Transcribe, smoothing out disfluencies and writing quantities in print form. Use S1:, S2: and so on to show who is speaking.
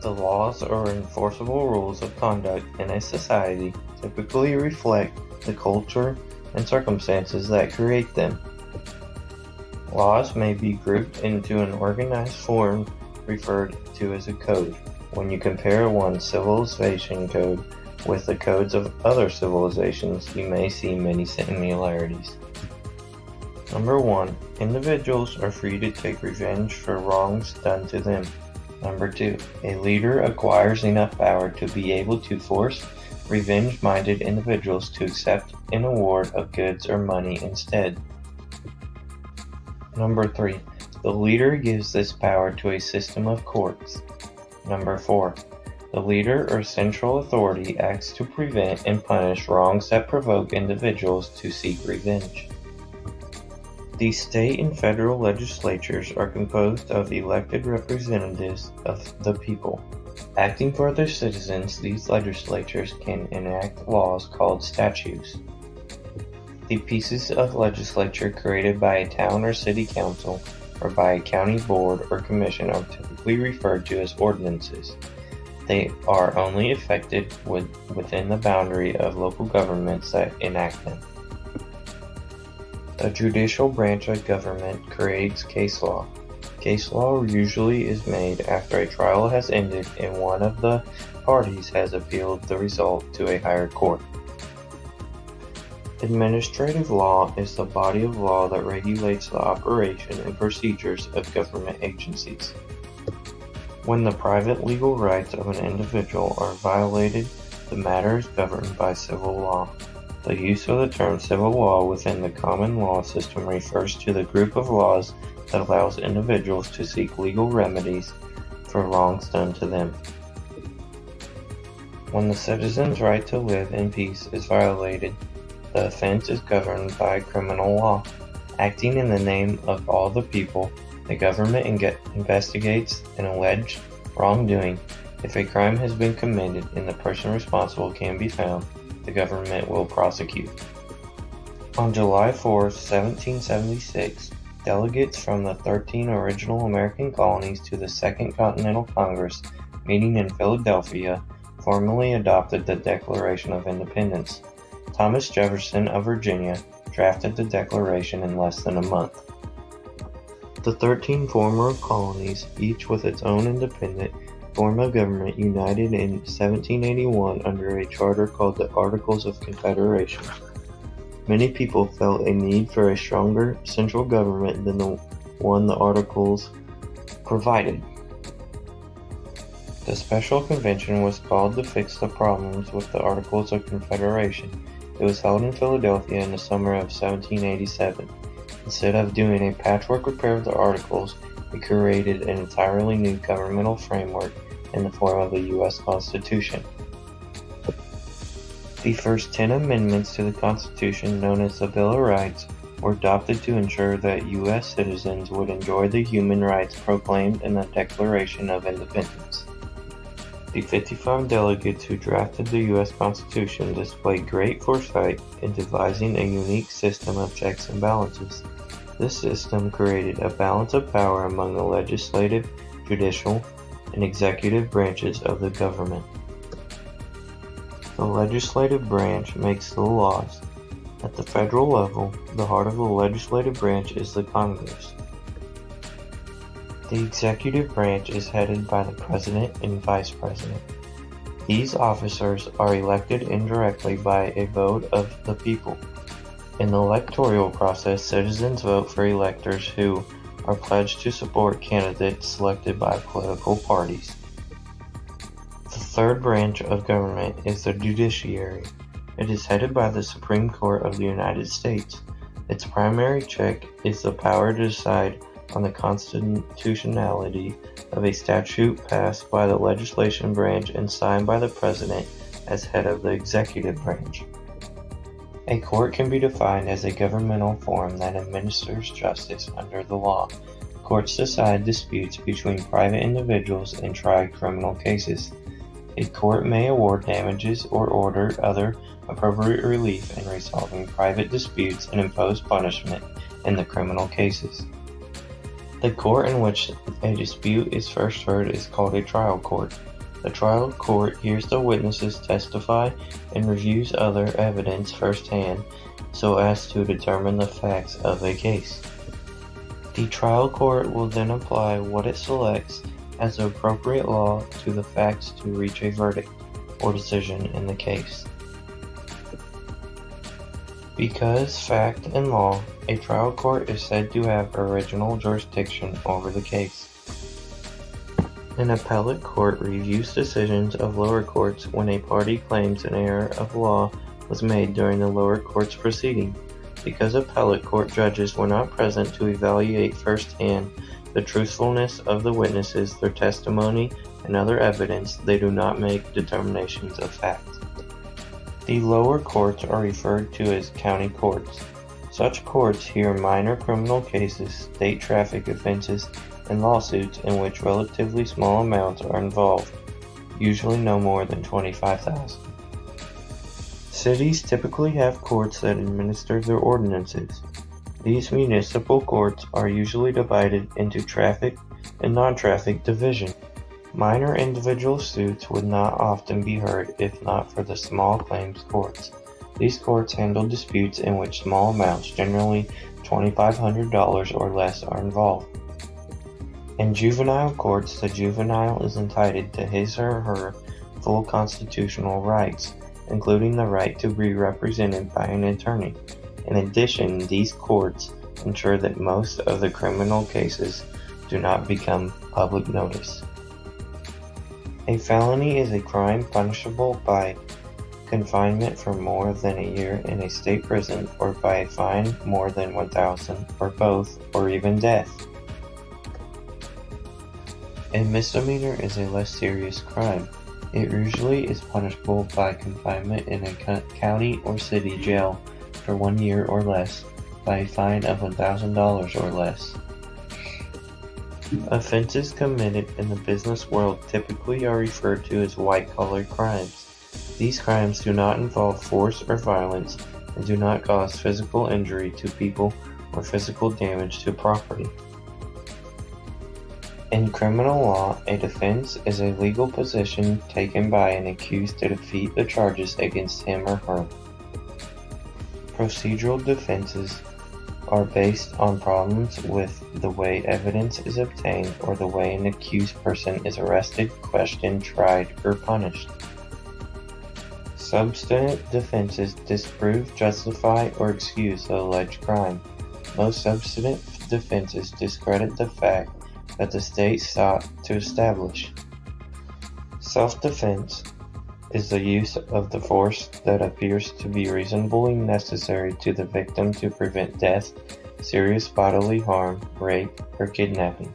S1: The laws or enforceable rules of conduct in a society typically reflect the culture and circumstances that create them. Laws may be grouped into an organized form referred to as a code. When you compare one civilization code with the codes of other civilizations, you may see many similarities. Number 1. Individuals are free to take revenge for wrongs done to them. Number 2. A leader acquires enough power to be able to force revenge-minded individuals to accept an award of goods or money instead. Number 3. The leader gives this power to a system of courts. Number 4. The leader or central authority acts to prevent and punish wrongs that provoke individuals to seek revenge. The state and federal legislatures are composed of elected representatives of the people. Acting for their citizens, these legislatures can enact laws called statutes. The pieces of legislature created by a town or city council or by a county board or commission are typically referred to as ordinances. They are only effected within the boundary of local governments that enact them. The judicial branch of government creates case law. Case law usually is made after a trial has ended and one of the parties has appealed the result to a higher court. Administrative law is the body of law that regulates the operation and procedures of government agencies. When the private legal rights of an individual are violated, the matter is governed by civil law. The use of the term civil law within the common law system refers to the group of laws that allows individuals to seek legal remedies for wrongs done to them. When the citizen's right to live in peace is violated, the offense is governed by criminal law. Acting in the name of all the people, the government investigates an alleged wrongdoing. If a crime has been committed and the person responsible can be found, the government will prosecute. On July 4, 1776, delegates from the 13 original American colonies to the Second Continental Congress, meeting in Philadelphia, formally adopted the Declaration of Independence. Thomas Jefferson of Virginia drafted the Declaration in less than a month. The 13 former colonies, each with its own independent form of government, united in 1781 under a charter called the Articles of Confederation. Many people felt a need for a stronger central government than the one the Articles provided. The special convention was called to fix the problems with the Articles of Confederation. It was held in Philadelphia in the summer of 1787. Instead of doing a patchwork repair of the Articles, it created an entirely new governmental framework in the form of the U.S. Constitution. The first 10 amendments to the Constitution, known as the Bill of Rights, were adopted to ensure that U.S. citizens would enjoy the human rights proclaimed in the Declaration of Independence. The 55 delegates who drafted the U.S. Constitution displayed great foresight in devising a unique system of checks and balances. This system created a balance of power among the legislative, judicial, and executive branches of the government. The legislative branch makes the laws. At the federal level, the heart of the legislative branch is the Congress. The executive branch is headed by the President and Vice President. These officers are elected indirectly by a vote of the people. In the electoral process, citizens vote for electors who are pledged to support candidates selected by political parties. The third branch of government is the judiciary. It is headed by the Supreme Court of the United States. Its primary check is the power to decide on the constitutionality of a statute passed by the legislation branch and signed by the President as head of the executive branch. A court can be defined as a governmental form that administers justice under the law. Courts decide disputes between private individuals and try criminal cases. A court may award damages or order other appropriate relief in resolving private disputes and impose punishment in the criminal cases. The court in which a dispute is first heard is called a trial court. The trial court hears the witnesses testify and reviews other evidence firsthand so as to determine the facts of a case. The trial court will then apply what it selects as the appropriate law to the facts to reach a verdict or decision in the case. Because fact and law, a trial court is said to have original jurisdiction over the case. An appellate court reviews decisions of lower courts when a party claims an error of law was made during the lower court's proceeding. Because appellate court judges were not present to evaluate firsthand the truthfulness of the witnesses, their testimony, and other evidence, they do not make determinations of fact. The lower courts are referred to as county courts. Such courts hear minor criminal cases, state traffic offenses, and lawsuits in which relatively small amounts are involved, usually no more than $25,000. Cities typically have courts that administer their ordinances. These municipal courts are usually divided into traffic and non-traffic divisions. Minor individual suits would not often be heard if not for the small claims courts. These courts handle disputes in which small amounts, generally $2,500 or less, are involved. In juvenile courts, the juvenile is entitled to his or her full constitutional rights, including the right to be represented by an attorney. In addition, these courts ensure that most of the criminal cases do not become public notice. A felony is a crime punishable by confinement for more than a year in a state prison or by a fine more than $1,000 or both, or even death. A misdemeanor is a less serious crime. It usually is punishable by confinement in a county or city jail for 1 year or less, by a fine of $1,000 or less. Offenses committed in the business world typically are referred to as white-collar crimes. These crimes do not involve force or violence and do not cause physical injury to people or physical damage to property. In criminal law, a defense is a legal position taken by an accused to defeat the charges against him or her. Procedural defenses are based on problems with the way evidence is obtained or the way an accused person is arrested, questioned, tried, or punished. Substantive defenses disprove, justify, or excuse the alleged crime. Most substantive defenses discredit the fact that the state sought to establish. Self-defense is the use of the force that appears to be reasonably necessary to the victim to prevent death, serious bodily harm, rape, or kidnapping.